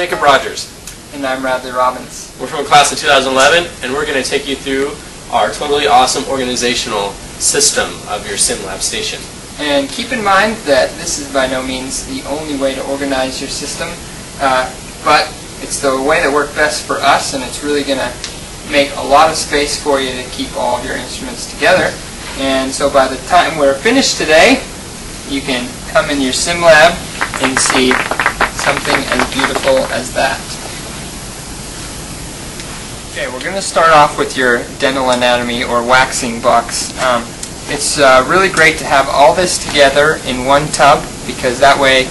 Jacob Rogers. And I'm Radley Robbins. We're from a class of 2011, and we're going to take you through our totally awesome organizational system of your Sim Lab station. And keep in mind that this is by no means the only way to organize your system, but it's the way that worked best for us, and it's really going to make a lot of space for you to keep all of your instruments together. And so by the time we're finished today, you can come in your Sim Lab and see something as beautiful as that. Okay, we're going to start off with your dental anatomy or waxing box. It's really great to have all this together in one tub, because that way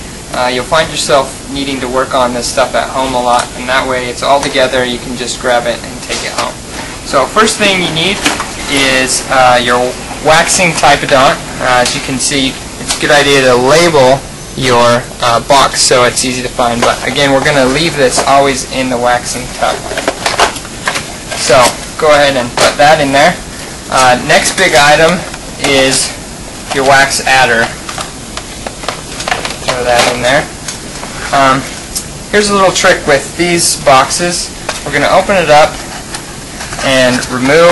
you'll find yourself needing to work on this stuff at home a lot, and that way it's all together, you can just grab it and take it home. So first thing you need is your waxing typodont. As you can see, it's a good idea to label your box so it's easy to find, but again, we're going to leave this always in the waxing tub. So go ahead and put that in there. Next big item is your wax adder. Throw that in there. Here's a little trick with these boxes. We're going to open it up and remove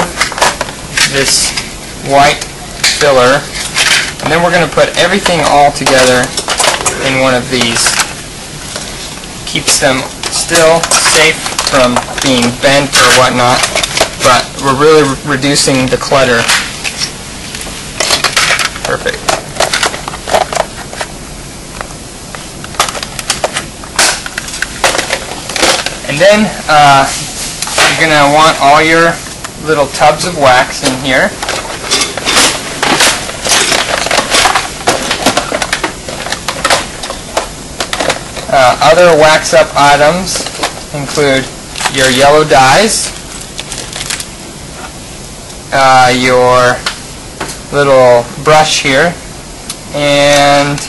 this white filler, and then we're going to put everything all together in one of these. Keeps them still safe from being bent or whatnot, but we're really reducing the clutter. Perfect. And then you're going to want all your little tubs of wax in here. Other wax up items include your yellow dyes, your little brush here, and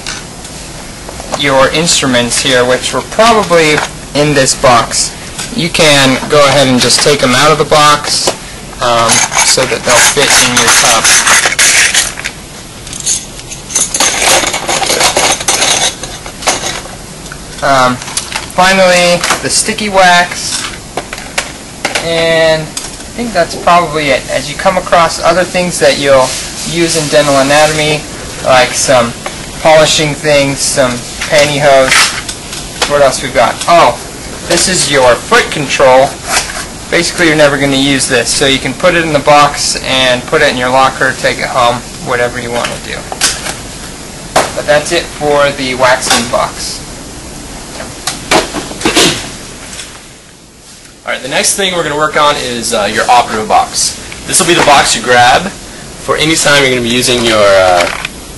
your instruments here, which were probably in this box. You can go ahead and just take them out of the box so that they'll fit in your tub. Finally, the sticky wax, and I think that's probably it. As you come across other things that you'll use in dental anatomy, like some polishing things, some pantyhose. What else we've got? Oh, this is your foot control. Basically, you're never going to use this, so you can put it in the box and put it in your locker, take it home, whatever you want to do. But that's it for the waxing box. Alright, the next thing we're going to work on is your operative box. This will be the box you grab for any time you're going to be using your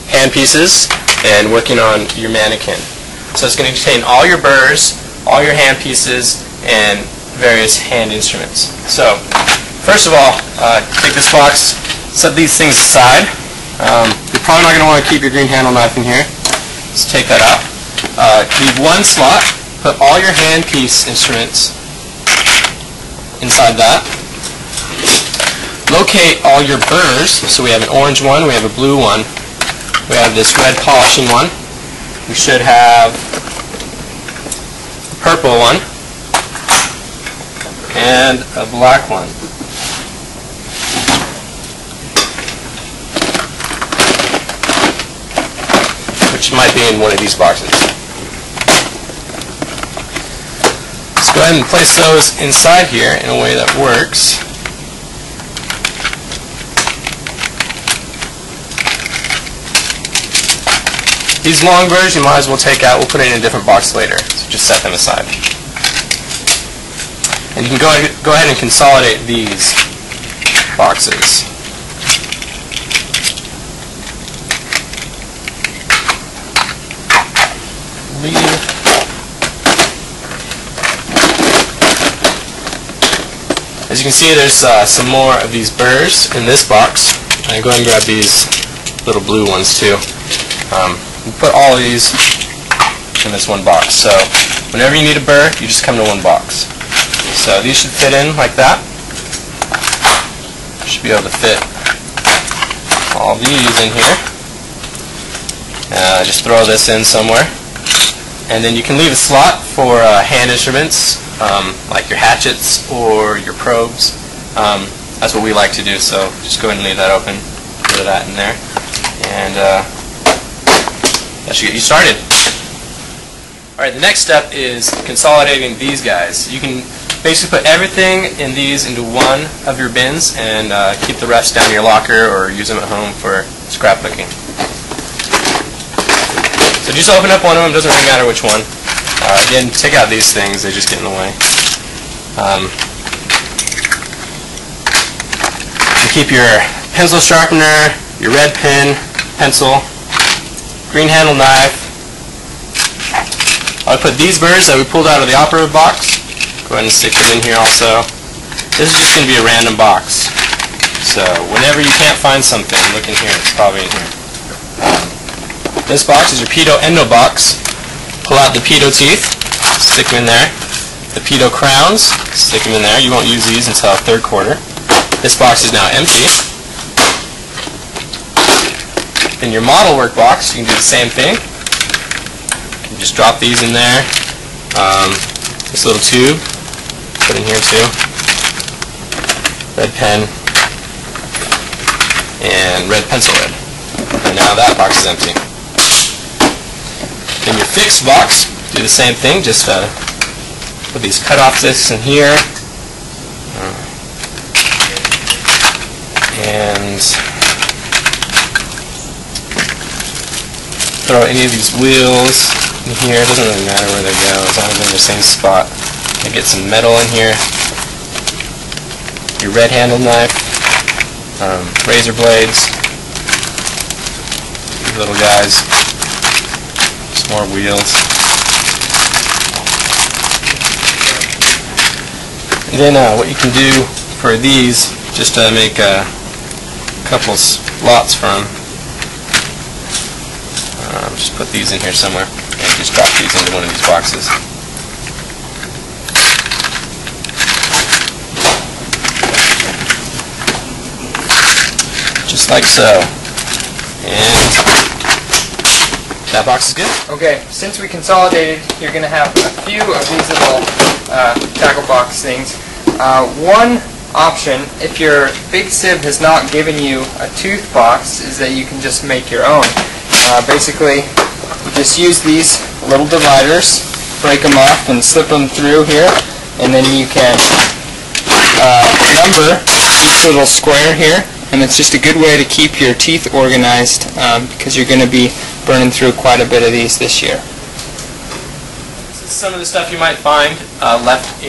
hand pieces and working on your mannequin. So it's going to contain all your burrs, all your hand pieces, and various hand instruments. So, first of all, take this box, set these things aside. You're probably not going to want to keep your green handle knife in here. Let's take that out. Leave one slot, put all your hand piece instruments inside that. Locate all your burrs. So we have an orange one, we have a blue one, we have this red polishing one, we should have a purple one, and a black one. Which might be in one of these boxes. Let's go ahead and place those inside here in a way that works. These long burrs you might as well take out. We'll put it in a different box later. So just set them aside. And you can go ahead and consolidate these boxes. As you can see, there's some more of these burrs in this box. And go ahead and grab these little blue ones too. We'll put all of these in this one box. So whenever you need a burr, you just come to one box. So these should fit in like that. Should be able to fit all these in here. Just throw this in somewhere. And then you can leave a slot for hand instruments, like your hatchets or your probes. That's what we like to do, so just go ahead and leave that open. Put that in there, and that should get you started. Alright, the next step is consolidating these guys. You can basically put everything in these into one of your bins and keep the rest down in your locker or use them at home for scrapbooking. So just open up one of them, doesn't really matter which one. Again, take out these things, they just get in the way. You keep your pencil sharpener, your red pen, pencil, green handle knife. I'll put these birds that we pulled out of the operative box. Go ahead and stick them in here also. This is just going to be a random box. So whenever you can't find something, look in here. It's probably in here. This box is your pedo endo box. Pull out the pedo teeth, stick them in there. The pedo crowns, stick them in there. You won't use these until third quarter. This box is now empty. In your model work box, you can do the same thing. You just drop these in there. This little tube, put in here too. Red pen and red pencil lead. And now that box is empty. In your fixed box, do the same thing. Just put these cutoff discs in here. And throw any of these wheels in here. It doesn't really matter where they go as long as they're in the same spot. And get some metal in here. Your red handle knife, razor blades, these little guys, some more wheels. And then what you can do for these, just to make a couple slots for them. Just put these in here somewhere and just drop these into one of these boxes. Just like so. And that box is good. Okay, since we consolidated, you're going to have a few of these little tackle box things. One option, if your big sieve has not given you a tooth box, is that you can just make your own. Basically, you just use these little dividers, break them off and slip them through here, and then you can number each little square here, and it's just a good way to keep your teeth organized because you're going to be burning through quite a bit of these this year. This is some of the stuff you might find left